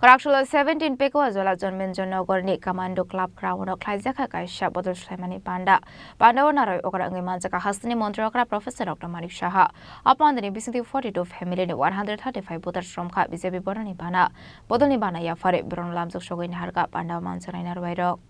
Karakshula 17 Peko Azola Jonmenjon Nogorni Commando Club Crown of Klaizaka Kaisha Bodol Slemani Panda Pandawanaro Okarangi Manzaka Hasni Montreokra Professor Dr. Manik Shaha upon the Bisinti 42 family 135 voters from Ka Bizebi Boroni Bana Bodoni Bana Yafari Bron Lamso Shogin Harga Panda Mansarina Roido.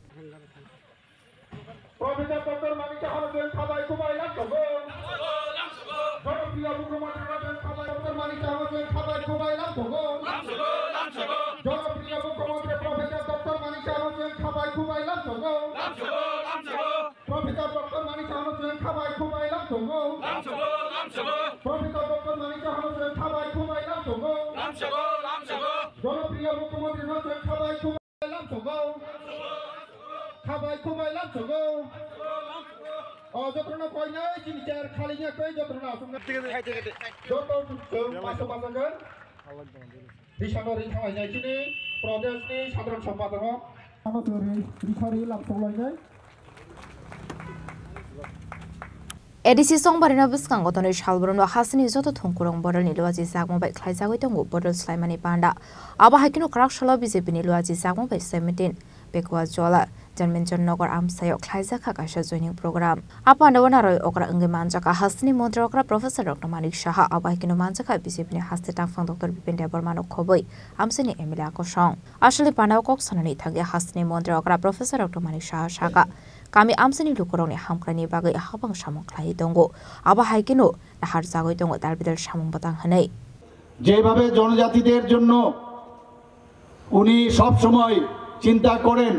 Edisi song barina biskang gotoni shalbron wa hasini zoto thongkurong bodol ni luaji sagmo bai khlaijagoi tongo bodol slaimani panda aba hakino krakshalo BJP ni luaji sagmo bai 17 Pekwa Jola Janmenjon Nogor Amsayo Klaijaka Kasha joining program apanda wanaroi okra ange manjaka hasini montre okra Professor Dr. Manik Shaha aba hakino manjaka BJP ni haste tangfang Dr. Bipin Debormano khoboi amsini emila kosong asli panda kok sanani thage hasini montre okra Professor Dr. Manik Shaha shaka Kami amsini lukurong ni hamkrani bagai habang samong klai tongo aba haikino nahar jagoi tongo darbidal samong batang hanai যেভাবে জনজাতিদের জন্য উনি সব সময় চিন্তা করেন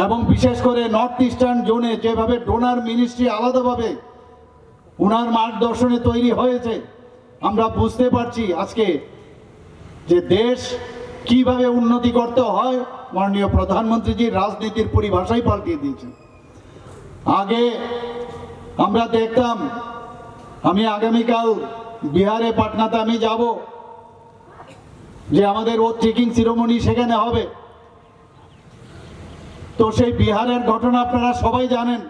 এবং বিশেষ করে নর্থ ইস্টার্ন জোনে যেভাবে ডোনার মিনিস্ট্রি আলাদাভাবে উনার মার্গদর্শনে তৈরি হয়েছে আমরা বুঝতে পারছি আজকে যে দেশ কিভাবে উন্নতি করতে হয় মাননীয় প্রধানমন্ত্রীজির রাজনীতির পরিভাষাই পাল্টিয়ে দিয়েছেন আগে আমরা দেখতাম আমি আগামীকাল বিহারে পাটনাতে আমি যাব যে আমাদের ওথ টেকিং সেরেমনি সেখানে হবে তো সেই বিহারের ঘটনা আপনারা সবাই জানেন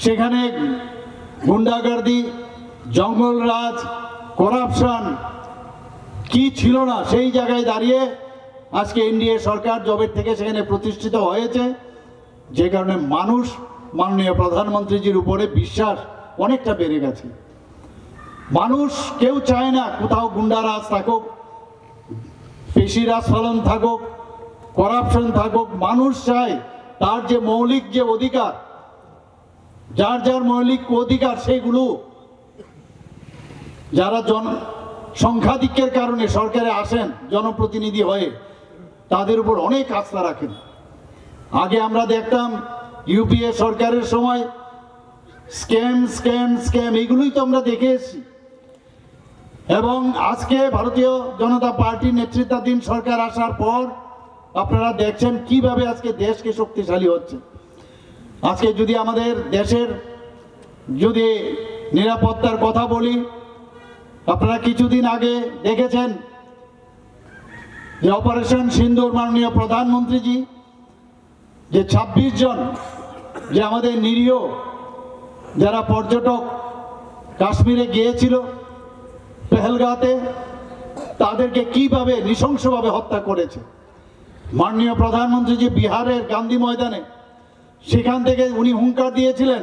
সেখানে গুন্ডাগর্দি জঙ্গলরাজ করাপশন কি ছিল না সেই জায়গায় দাঁড়িয়ে আজকে এনডিএ সরকার জবের থেকে সেখানে প্রতিষ্ঠিত হয়েছে যে কারণে মানুষ মাননীয় প্রধানমন্ত্রীজির উপরে বিশ্বাস অনেকটা বেড়ে গেছে মানুষ কেউ চায় না কোথাও গুন্ডারাজ থাকুক পেশিরাজ ফলন থাকুক করাপশন থাকুক মানুষ চায় তার যে মৌলিক যে অধিকার যার যার মৌলিক অধিকার সেগুলো যারা সংখ্যাধিক্যের কারণে সরকারে আসেন জনপ্রতিনিধি হয়ে তাদের উপর অনেক আস্থা রাখেন আগে আমরা দেখতাম ইউপিএ সরকারের সময় স্ক্যাম স্ক্যাম স্ক্যাম এগুলোই তো আমরা দেখে এসেছি এবং আজকে ভারতীয় জনতা পার্টির নেতৃত্বাধীন সরকার আসার পর আপনারা দেখছেন কিভাবে আজকে দেশকে শক্তিশালী হচ্ছে আজকে যদি আমাদের দেশের যদি নিরাপত্তার কথা বলি আপনারা কিছুদিন আগে দেখেছেন যে অপারেশন সিন্দুর মাননীয় প্রধানমন্ত্রীজি যে 26 জন যে আমাদের নিরীহ যারা পর্যটক কাশ্মীরে গিয়েছিল পেহেলগাঁওতে তাদেরকে কিভাবে নৃশংসভাবে হত্যা করেছে মাননীয় প্রধানমন্ত্রীজি বিহারের গান্ধী ময়দানে সেখান থেকে উনি হুঙ্কার দিয়েছিলেন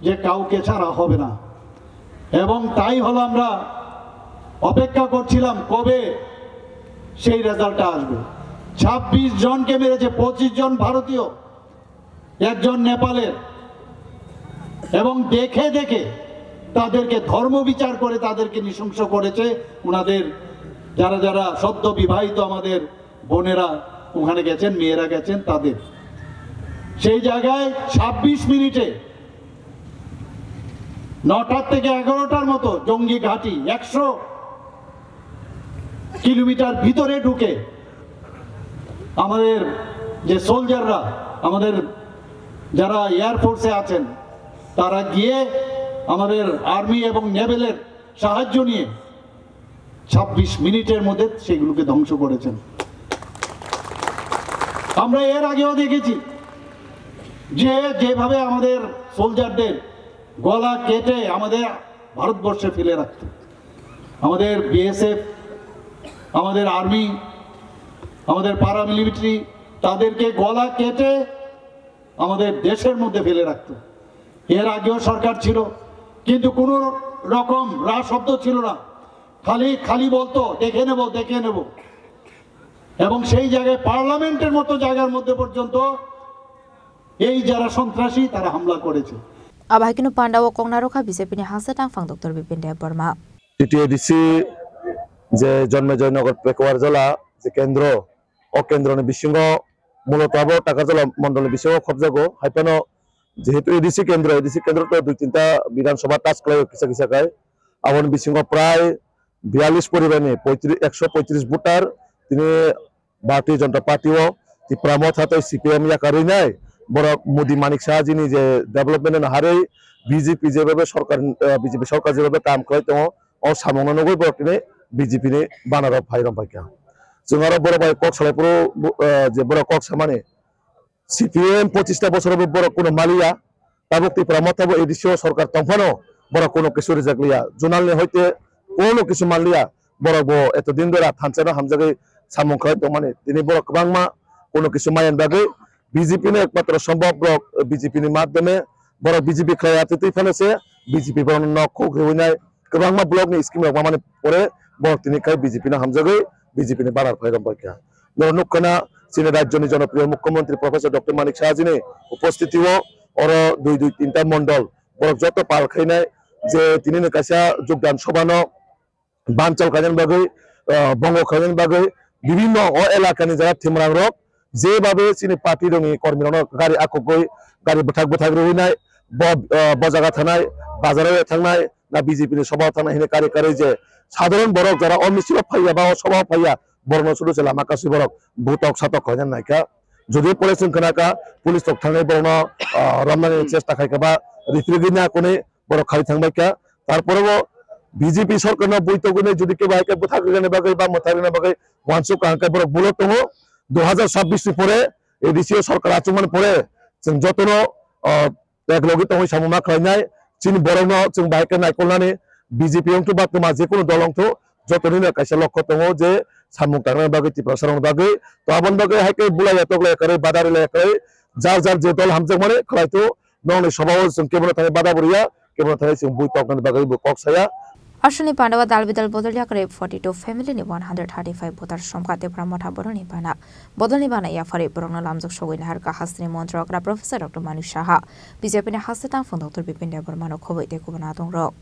যে কাউকে ছাড়া হবে না এবং তাই হলো আমরা অপেক্ষা করছিলাম কবে সেই রেজাল্টটা আসবে 26 জনকে মেরেছে 25 জন ভারতীয় একজন নেপালের এবং দেখে দেখে তাদেরকে ধর্ম বিচার করে তাদেরকে নৃশংস করেছে ওনাদের যারা যারা সদ্য বিবাহিত আমাদের বোনেরা ওখানে গেছেন মেয়েরা গেছেন তাদের সেই জায়গায় 26 মিনিটে 9টা থেকে 11টার মতো জঙ্গি ঘাঁটি 100 কিলোমিটার ভিতরে ঢুকে আমাদের যে সোলজাররা আমাদের যারা এয়ার ফোর্সে আছেন তারা গিয়ে আমাদের আর্মি এবং নেভেলের সাহায্য নিয়ে 26 মিনিটের মধ্যে সেগুলোকে ধ্বংস করেছেন আমরা এর আগেও দেখেছি যে যেভাবে আমাদের সোলজারদের গলা কেটে আমাদের ভারতবর্ষে ফেলে রাখত আমাদের বিএসএফ আমাদের আর্মি, আমাদের প্যারামিলিটারি, তাদেরকে গলা কেটে আমাদের দেশের মধ্যে ফেলে রাখতো। এর আগেও সরকার ছিল, কিন্তু কোনো রকম রা শব্দ ছিল না, খালি বলতো দেখে নেব। এবং সেই জায়গায় পার্লামেন্টের মতো জায়গার মধ্যে পর্যন্ত এই যারা সন্ত্রাসী তারা হামলা করেছে। Abahakino Pandawa Kongnaroka BJP ni Hasatang Fang Dr. Bipin Dev Burma. TTADC যে জন্মজয়নগর পেকুয়ার জেলা যে কেন্দ্র ও কেন্দ্র বিশৃঙ্গ মূলত টাকা জেলা মন্ডলের বিশৃঙ্গ খবজাগো হাইপানো যেহেতু এডিসি কেন্দ্র তো 2-3টা বিধানসভা টাচ করে কিসা খায় আবার বিশৃঙ্গ প্রায় 42 পরিবারে 135 ভোটার তিনি ভারতীয় জনতা পার্টিও প্রামত হাতে সিপিএম ইয়াকারি নাই বড় মোদি মানিক শাহ যিনি যে ডেভেলপমেন্টের হারে বিজেপি যেভাবে বিজেপি সরকার যেভাবে কাম করে তো ও সামনানগর বরকিনে বিজেপি নি বানারব ভাইরম পাইকা जों आरो बर' बाय कक सालायपुर जे बर' कक सामाने সিপিএম 25টা বছর বড় কোনো মালিয়া তাবুক প্রামতাবো এডিসিও সরকার তংফানো বড় কোনো কিছু রেজাকলিয়া জোনালনে হইতে কোনো কিছু মানলিয়া বড় এতদিন ধরে থানচানা হামজাগে সামুং খাই তো মানে তিনি বড় কবাংমা কোনো কিছু মায়ান বাগে বিজেপি নে একমাত্র সম্ভব বিজেপি নি মাধ্যমে বড় বিজেপি খায়াতে তুই ফেলেছে বিজেপি বড় নক হইনাই কবাংমা ব্লক নি স্কিম মানে পরে বড় তিনি খাই বিজেপি না হামজাগে বিজেপি নি বানার ফাইরাম পাইকা নরনুকনা চীনের রাজ্যনি জনপ্রিয় মুখ্যমন্ত্রী প্রফেসর ডক্টর মানিক শাহজিনি উপস্থিতিও ওর 2-3টা মন্ডল বড় যত পাল খাইনাই যে তিনি কাছা যোগদান সভানো বানচাল কাজেন বাগৈ বঙ্গ খাজেন বাগৈ বিভিন্ন এলাকানি যারা থিমরাং রক যেভাবে চিনি পার্টি রঙি কর্মীরা গাড়ি আকগৈ গাড়ি বথাক রইনাই বজাগা থানায় বাজারে থাকনাই না বিজেপি সভা থানা হিনে কারি যে সাধারণ বরক যারা অমিছিল ফাইয়া বা সভা ফাইয়া বর্ণ শুরু ছিল মাকাশি বরক ভূতক সাতক হয়েন নাইকা যদিও পড়েছেন কেনাকা পুলিশ তক থানায় বর্ণ রমনানের চেষ্টা খাইকা বা রিফ্রিগি না কোনে বড় খাই থাকবাইকা তারপরেও বিজেপি সরকার না বৈতগুনে যদি কেউ বাইকে থাকলে বাগে বা মথাগনে বাগে ওয়ানসু কাঙ্কা বড় মূলত 2026 পরে এডিসিও সরকার আচমন পরে যতন এক লগিত হই সামনা খাইনাই চিন বরং जों বাইকে নাইকলনানি বিজেপি অংশ বা তোমা যে কোনো দল অংশ যতদিন কাছে লক্ষ্য দङ যে সামুং তাংনার বাগে প্রসারণ বাগে তো আবন বাগে হাইকে বুলাই এতগলে করে বাদারি লাগাই যার যে দল হামজাক মানে খলাইতো ননে সভাও जों কেবল থাকে বাদা বরিয়া কেবল থাকে जों বুই তকনার বাগে ককসায়া Ashuni Pandawa Dalbidal Bodoliya Grade 42 family ni 135 votar somkate pramotha boroni bana bodolni bana ya fare borona lamjok sogoi har ka hasni montrokra professor Dr. Manik Shaha BJP ni hasatang phon Dr. Bipin Dev Burma no khoboi te kubana dong rok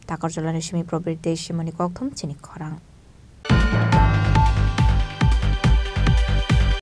Takar Jolani Shimi Probir Deshi Manikok Thum Chinik Khorang